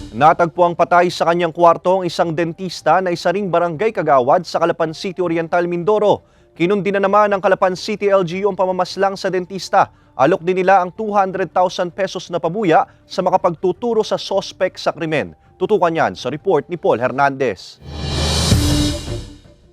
Natagpuang patay sa kanyang kwarto ang isang dentista na isa ring barangay kagawad sa Calapan City Oriental, Mindoro. Kinundi na naman ng Calapan City LGU ang pamamaslang sa dentista. Alok din nila ang 200,000 pesos na pabuya sa makapagtuturo sa sospek sa krimen. Tutukan yan sa report ni Paul Hernandez.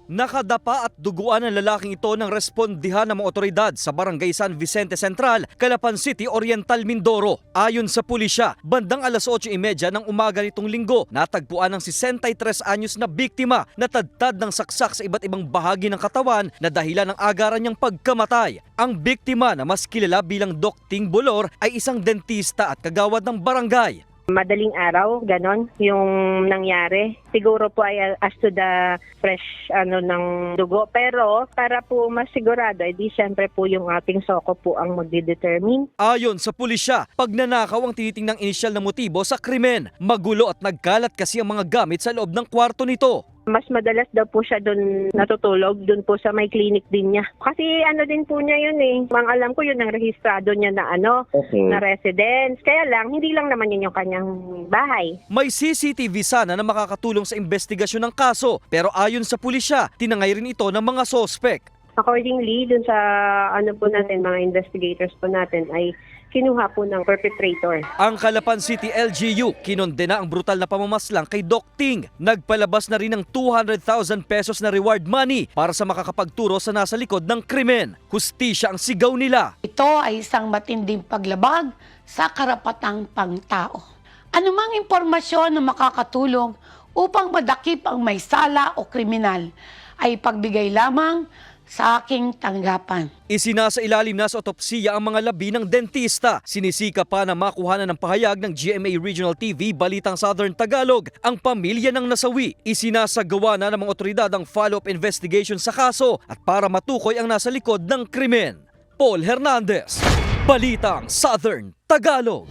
Nakadapa at duguan ang lalaking ito ng respondihan ng mga otoridad sa Barangay San Vicente Central, Calapan City Oriental, Mindoro. Ayon sa pulisya, bandang alas 8:30 ng umaga nitong linggo, natagpuan ng 63 anyos na biktima na tadtad ng saksak sa iba't ibang bahagi ng katawan na dahilan ng agaran niyang pagkamatay. Ang biktima na mas kilala bilang Doc Ting Bolor ay isang dentista at kagawad ng barangay. Madaling araw, ganon, yung nangyari. Siguro po ay as to the fresh ng dugo. Pero para po mas sigurado, edi siyempre po yung ating soko po ang magdidetermine. Ayon sa pulisya, pagnanakaw ang tinitingnang inisyal na motibo sa krimen. Magulo at nagkalat kasi ang mga gamit sa loob ng kwarto nito. Mas madalas daw po siya doon natutulog, doon po sa may clinic din niya. Kasi din po niya yun eh. Ang alam ko yun ang rehistrado niya na na residence. Kaya lang, hindi lang naman yun yung kanyang bahay. May CCTV sana na makakatulong sa investigasyon ng kaso, pero ayon sa pulisya, tinangay rin ito ng mga sospek. Accordingly, dun sa po natin, mga investigators po natin ay kinuha po ng perpetrator. Ang Calapan City LGU kinondena ang brutal na pamamaslang kay Doc Ting. Nagpalabas na rin ng 200,000 pesos na reward money para sa makakapagturo sa nasa likod ng krimen. Hustisya ang sigaw nila. Ito ay isang matinding paglabag sa karapatang pangtao. Anumang impormasyon na makakatulong upang madakip ang may sala o kriminal ay pagbigay lamang sa aking tanggapan. Isinasailalim na sa otopsiya ang mga labi ng dentista. Sinisika pa na makuhanan ng pahayag ng GMA Regional TV Balitang Southern Tagalog ang pamilya ng nasawi. Isinasagawa na ng mga otoridad ang follow-up investigation sa kaso at para matukoy ang nasa likod ng krimen. Paul Hernandez, Balitang Southern Tagalog.